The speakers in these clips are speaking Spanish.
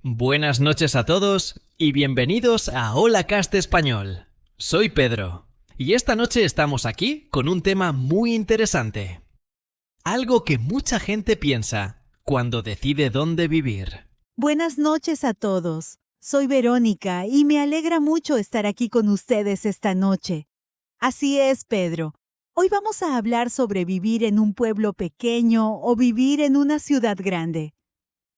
Buenas noches a todos y bienvenidos a Hola Cast Español. Soy Pedro y esta noche estamos aquí con un tema muy interesante. Algo que mucha gente piensa cuando decide dónde vivir. Buenas noches a todos. Soy Verónica y me alegra mucho estar aquí con ustedes esta noche. Así es, Pedro. Hoy vamos a hablar sobre vivir en un pueblo pequeño o vivir en una ciudad grande.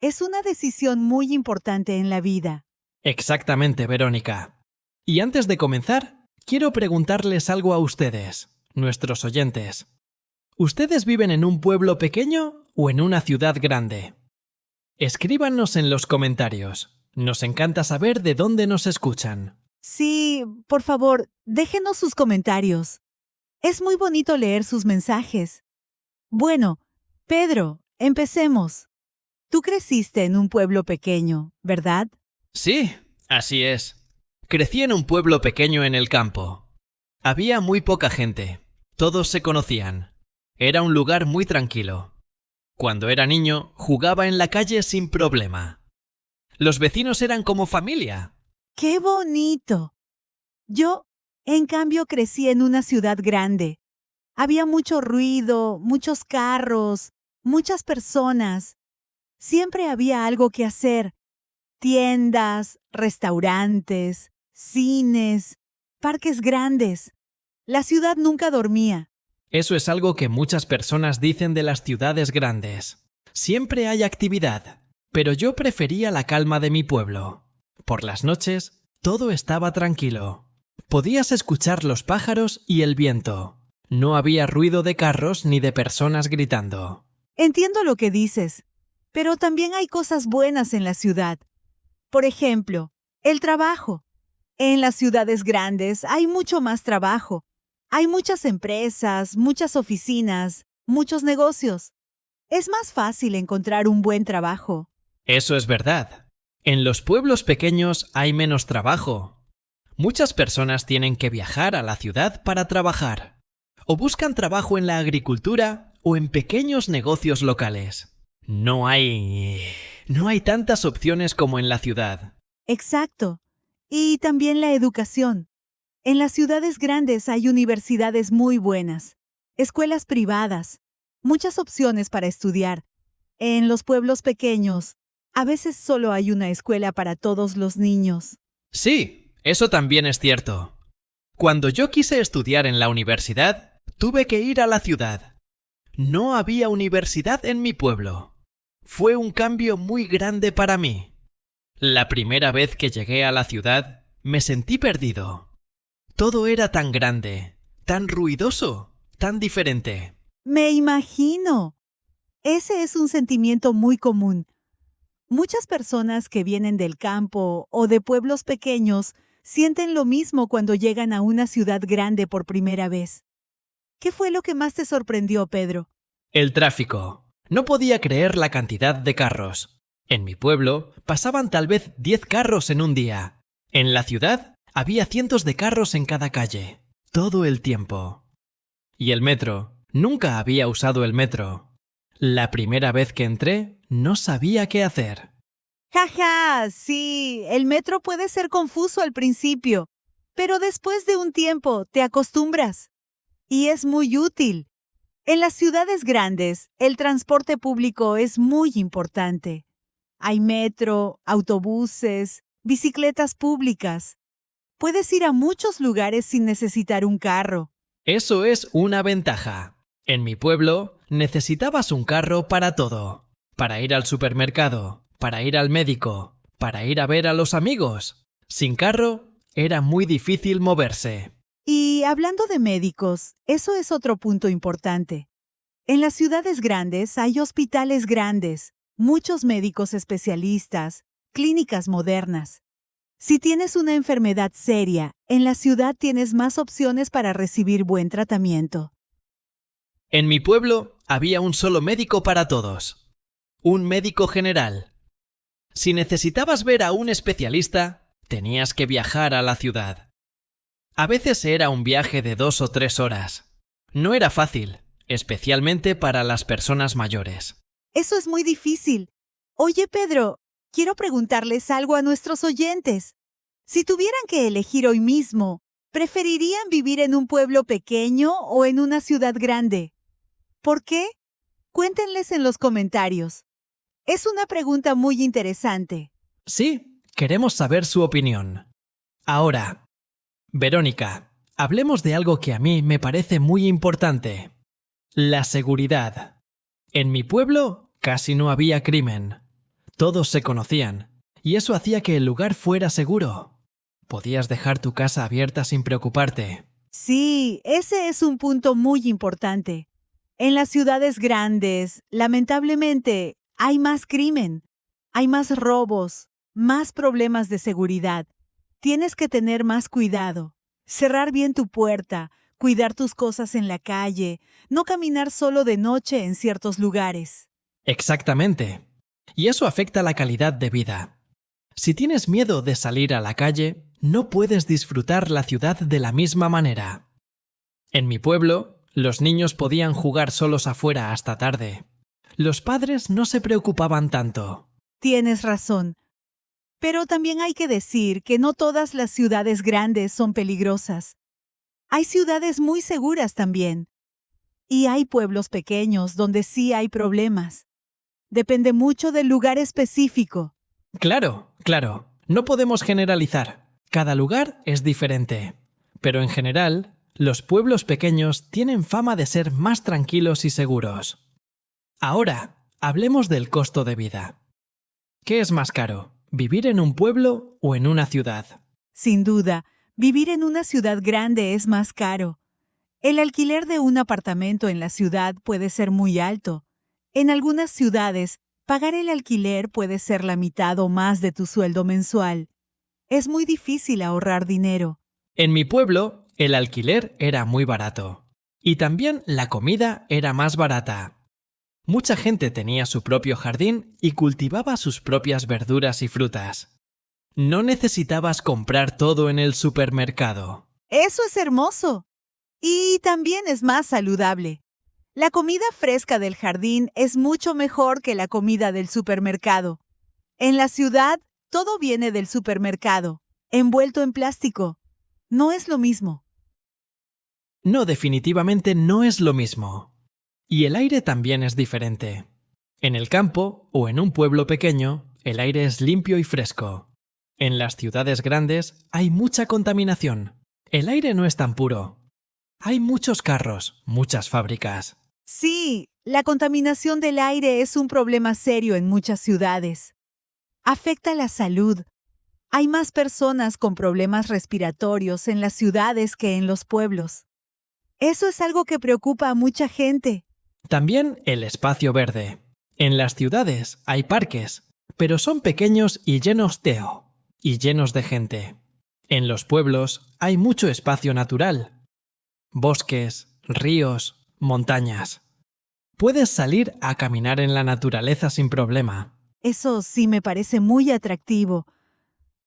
Es una decisión muy importante en la vida. Exactamente, Verónica. Y antes de comenzar, quiero preguntarles algo a ustedes, nuestros oyentes. ¿Ustedes viven en un pueblo pequeño o en una ciudad grande? Escríbanos en los comentarios. Nos encanta saber de dónde nos escuchan. Sí, por favor, déjenos sus comentarios. Es muy bonito leer sus mensajes. Bueno, Pedro, empecemos. Tú creciste en un pueblo pequeño, ¿verdad? Sí, así es. Crecí en un pueblo pequeño en el campo. Había muy poca gente. Todos se conocían. Era un lugar muy tranquilo. Cuando era niño, jugaba en la calle sin problema. Los vecinos eran como familia. ¡Qué bonito! Yo, en cambio, crecí en una ciudad grande. Había mucho ruido, muchos carros, muchas personas. Siempre había algo que hacer. Tiendas, restaurantes, cines, parques grandes. La ciudad nunca dormía. Eso es algo que muchas personas dicen de las ciudades grandes. Siempre hay actividad, pero yo prefería la calma de mi pueblo. Por las noches, todo estaba tranquilo. Podías escuchar los pájaros y el viento. No había ruido de carros ni de personas gritando. Entiendo lo que dices, pero también hay cosas buenas en la ciudad. Por ejemplo, el trabajo. En las ciudades grandes hay mucho más trabajo. Hay muchas empresas, muchas oficinas, muchos negocios. Es más fácil encontrar un buen trabajo. Eso es verdad. En los pueblos pequeños hay menos trabajo. Muchas personas tienen que viajar a la ciudad para trabajar. O buscan trabajo en la agricultura o en pequeños negocios locales. No hay tantas opciones como en la ciudad. Exacto. Y también la educación. En las ciudades grandes hay universidades muy buenas, escuelas privadas, muchas opciones para estudiar. En los pueblos pequeños, a veces solo hay una escuela para todos los niños. Sí, eso también es cierto. Cuando yo quise estudiar en la universidad, tuve que ir a la ciudad. No había universidad en mi pueblo. Fue un cambio muy grande para mí. La primera vez que llegué a la ciudad, me sentí perdido. Todo era tan grande, tan ruidoso, tan diferente. Me imagino. Ese es un sentimiento muy común. Muchas personas que vienen del campo o de pueblos pequeños sienten lo mismo cuando llegan a una ciudad grande por primera vez. ¿Qué fue lo que más te sorprendió, Pedro? El tráfico. No podía creer la cantidad de carros. En mi pueblo pasaban tal vez 10 carros en un día. En la ciudad había cientos de carros en cada calle, todo el tiempo. Y el metro. Nunca había usado el metro. La primera vez que entré, no sabía qué hacer. ¡Ja! Sí, el metro puede ser confuso al principio, pero después de un tiempo te acostumbras. Y es muy útil. En las ciudades grandes, el transporte público es muy importante. Hay metro, autobuses, bicicletas públicas. Puedes ir a muchos lugares sin necesitar un carro. Eso es una ventaja. En mi pueblo, necesitabas un carro para todo. Para ir al supermercado, para ir al médico, para ir a ver a los amigos. Sin carro, era muy difícil moverse. Y hablando de médicos, eso es otro punto importante. En las ciudades grandes hay hospitales grandes, muchos médicos especialistas, clínicas modernas. Si tienes una enfermedad seria, en la ciudad tienes más opciones para recibir buen tratamiento. En mi pueblo había un solo médico para todos. Un médico general. Si necesitabas ver a un especialista, tenías que viajar a la ciudad. A veces era un viaje de 2 o 3 horas. No era fácil, especialmente para las personas mayores. Eso es muy difícil. Oye, Pedro, quiero preguntarles algo a nuestros oyentes. Si tuvieran que elegir hoy mismo, ¿preferirían vivir en un pueblo pequeño o en una ciudad grande? ¿Por qué? Cuéntenles en los comentarios. Es una pregunta muy interesante. Sí, queremos saber su opinión. Ahora, Verónica, hablemos de algo que a mí me parece muy importante. La seguridad. En mi pueblo casi no había crimen. Todos se conocían, y eso hacía que el lugar fuera seguro. Podías dejar tu casa abierta sin preocuparte. Sí, ese es un punto muy importante. En las ciudades grandes, lamentablemente, hay más crimen, hay más robos, más problemas de seguridad. Tienes que tener más cuidado, cerrar bien tu puerta, cuidar tus cosas en la calle, no caminar solo de noche en ciertos lugares. Exactamente. Y eso afecta la calidad de vida. Si tienes miedo de salir a la calle, no puedes disfrutar la ciudad de la misma manera. En mi pueblo, los niños podían jugar solos afuera hasta tarde. Los padres no se preocupaban tanto. Tienes razón. Pero también hay que decir que no todas las ciudades grandes son peligrosas. Hay ciudades muy seguras también. Y hay pueblos pequeños donde sí hay problemas. Depende mucho del lugar específico. Claro. No podemos generalizar. Cada lugar es diferente. Pero en general, los pueblos pequeños tienen fama de ser más tranquilos y seguros. Ahora, hablemos del costo de vida. ¿Qué es más caro? ¿Vivir en un pueblo o en una ciudad? Sin duda, vivir en una ciudad grande es más caro. El alquiler de un apartamento en la ciudad puede ser muy alto. En algunas ciudades, pagar el alquiler puede ser la mitad o más de tu sueldo mensual. Es muy difícil ahorrar dinero. En mi pueblo, el alquiler era muy barato. Y también la comida era más barata. Mucha gente tenía su propio jardín y cultivaba sus propias verduras y frutas. No necesitabas comprar todo en el supermercado. Eso es hermoso. Y también es más saludable. La comida fresca del jardín es mucho mejor que la comida del supermercado. En la ciudad, todo viene del supermercado, envuelto en plástico. No es lo mismo. No, definitivamente no es lo mismo. Y el aire también es diferente. En el campo o en un pueblo pequeño, el aire es limpio y fresco. En las ciudades grandes hay mucha contaminación. El aire no es tan puro. Hay muchos carros, muchas fábricas. Sí, la contaminación del aire es un problema serio en muchas ciudades. Afecta la salud. Hay más personas con problemas respiratorios en las ciudades que en los pueblos. Eso es algo que preocupa a mucha gente. También el espacio verde. En las ciudades hay parques, pero son pequeños y llenos de gente. En los pueblos hay mucho espacio natural. Bosques, ríos, montañas. Puedes salir a caminar en la naturaleza sin problema. Eso sí me parece muy atractivo.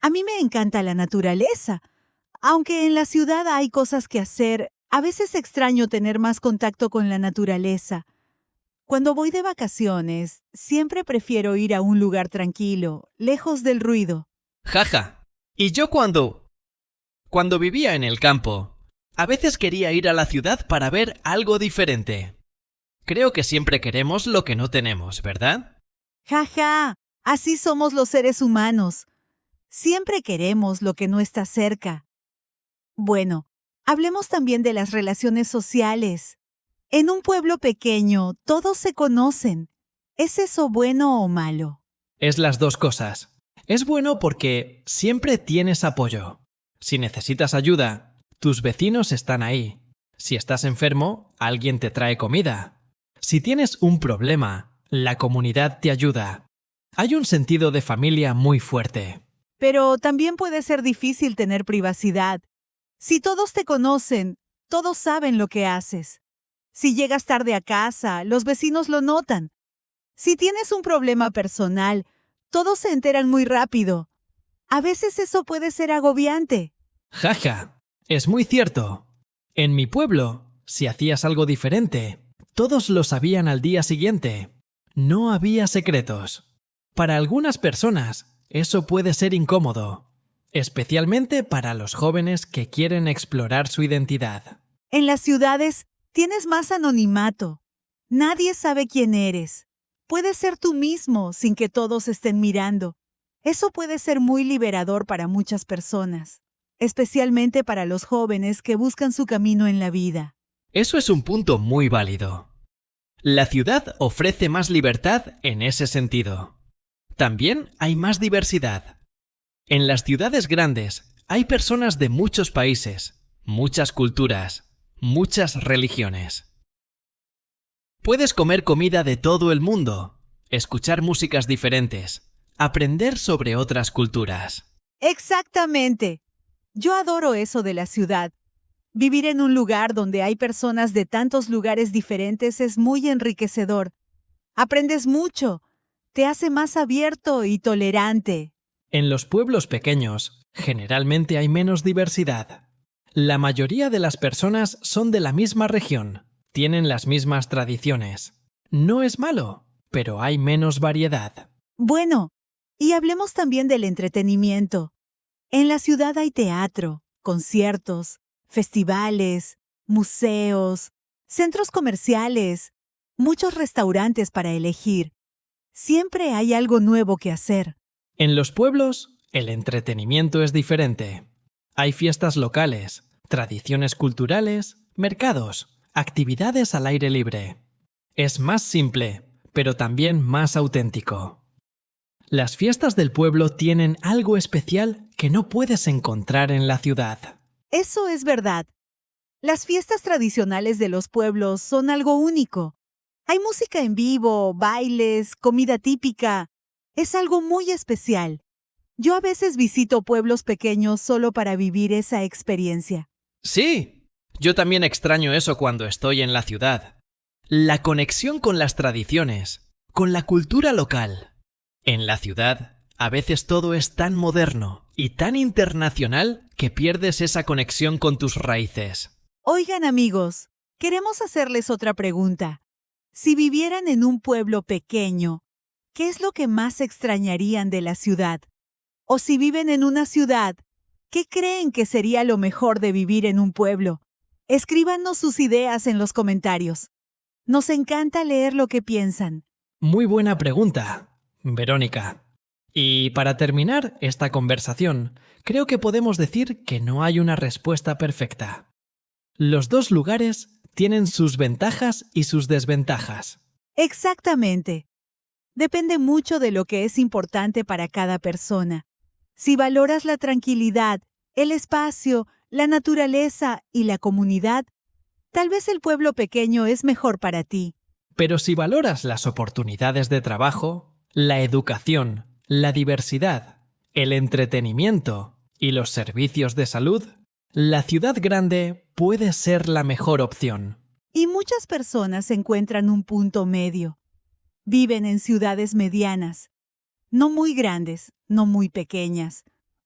A mí me encanta la naturaleza. Aunque en la ciudad hay cosas que hacer, a veces extraño tener más contacto con la naturaleza. Cuando voy de vacaciones, siempre prefiero ir a un lugar tranquilo, lejos del ruido. Jaja. Y yo cuando vivía en el campo, a veces quería ir a la ciudad para ver algo diferente. Creo que siempre queremos lo que no tenemos, ¿verdad? Jaja, así somos los seres humanos. Siempre queremos lo que no está cerca. Bueno, hablemos también de las relaciones sociales. En un pueblo pequeño, todos se conocen. ¿Es eso bueno o malo? Es las dos cosas. Es bueno porque siempre tienes apoyo. Si necesitas ayuda, tus vecinos están ahí. Si estás enfermo, alguien te trae comida. Si tienes un problema, la comunidad te ayuda. Hay un sentido de familia muy fuerte. Pero también puede ser difícil tener privacidad. Si todos te conocen, todos saben lo que haces. Si llegas tarde a casa, los vecinos lo notan. Si tienes un problema personal, todos se enteran muy rápido. A veces eso puede ser agobiante. Jaja, es muy cierto. En mi pueblo, si hacías algo diferente, todos lo sabían al día siguiente. No había secretos. Para algunas personas, eso puede ser incómodo, especialmente para los jóvenes que quieren explorar su identidad. En las ciudades tienes más anonimato. Nadie sabe quién eres. Puedes ser tú mismo sin que todos estén mirando. Eso puede ser muy liberador para muchas personas, especialmente para los jóvenes que buscan su camino en la vida. Eso es un punto muy válido. La ciudad ofrece más libertad en ese sentido. También hay más diversidad. En las ciudades grandes hay personas de muchos países, muchas culturas, muchas religiones. Puedes comer comida de todo el mundo, escuchar músicas diferentes, aprender sobre otras culturas. Exactamente. Yo adoro eso de la ciudad. Vivir en un lugar donde hay personas de tantos lugares diferentes es muy enriquecedor. Aprendes mucho. Te hace más abierto y tolerante. En los pueblos pequeños, generalmente hay menos diversidad. La mayoría de las personas son de la misma región, tienen las mismas tradiciones. No es malo, pero hay menos variedad. Bueno, y hablemos también del entretenimiento. En la ciudad hay teatro, conciertos, festivales, museos, centros comerciales, muchos restaurantes para elegir. Siempre hay algo nuevo que hacer. En los pueblos, el entretenimiento es diferente. Hay fiestas locales, tradiciones culturales, mercados, actividades al aire libre. Es más simple, pero también más auténtico. Las fiestas del pueblo tienen algo especial que no puedes encontrar en la ciudad. Eso es verdad. Las fiestas tradicionales de los pueblos son algo único. Hay música en vivo, bailes, comida típica. Es algo muy especial. Yo a veces visito pueblos pequeños solo para vivir esa experiencia. Sí, yo también extraño eso cuando estoy en la ciudad. La conexión con las tradiciones, con la cultura local. En la ciudad, a veces todo es tan moderno y tan internacional que pierdes esa conexión con tus raíces. Oigan, amigos, queremos hacerles otra pregunta. Si vivieran en un pueblo pequeño, ¿qué es lo que más extrañarían de la ciudad? O si viven en una ciudad, ¿qué creen que sería lo mejor de vivir en un pueblo? Escríbanos sus ideas en los comentarios. Nos encanta leer lo que piensan. Muy buena pregunta, Verónica. Y para terminar esta conversación, creo que podemos decir que no hay una respuesta perfecta. Los dos lugares tienen sus ventajas y sus desventajas. Exactamente. Depende mucho de lo que es importante para cada persona. Si valoras la tranquilidad, el espacio, la naturaleza y la comunidad, tal vez el pueblo pequeño es mejor para ti. Pero si valoras las oportunidades de trabajo, la educación, la diversidad, el entretenimiento y los servicios de salud, la ciudad grande puede ser la mejor opción. Y muchas personas encuentran un punto medio. Viven en ciudades medianas, no muy grandes, no muy pequeñas,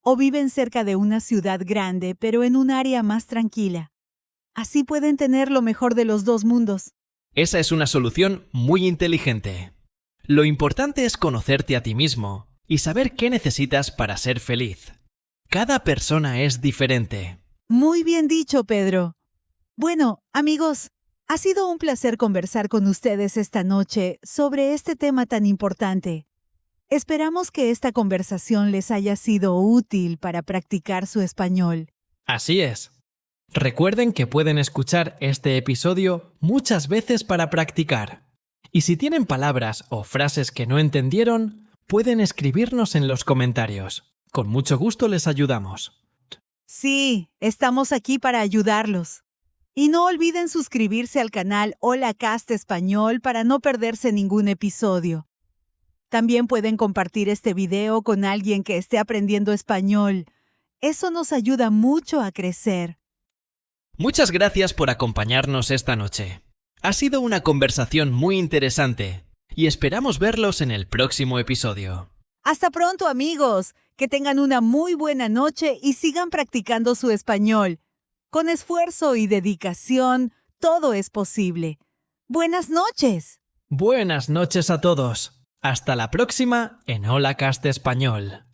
o viven cerca de una ciudad grande, pero en un área más tranquila. Así pueden tener lo mejor de los dos mundos. Esa es una solución muy inteligente. Lo importante es conocerte a ti mismo y saber qué necesitas para ser feliz. Cada persona es diferente. Muy bien dicho, Pedro. Bueno, amigos, ha sido un placer conversar con ustedes esta noche sobre este tema tan importante. Esperamos que esta conversación les haya sido útil para practicar su español. Así es. Recuerden que pueden escuchar este episodio muchas veces para practicar. Y si tienen palabras o frases que no entendieron, pueden escribirnos en los comentarios. Con mucho gusto les ayudamos. Sí, estamos aquí para ayudarlos. Y no olviden suscribirse al canal Hola Cast Español para no perderse ningún episodio. También pueden compartir este video con alguien que esté aprendiendo español. Eso nos ayuda mucho a crecer. Muchas gracias por acompañarnos esta noche. Ha sido una conversación muy interesante y esperamos verlos en el próximo episodio. Hasta pronto, amigos. Que tengan una muy buena noche y sigan practicando su español. Con esfuerzo y dedicación, todo es posible. Buenas noches. Buenas noches a todos. Hasta la próxima en Hola Cast Español.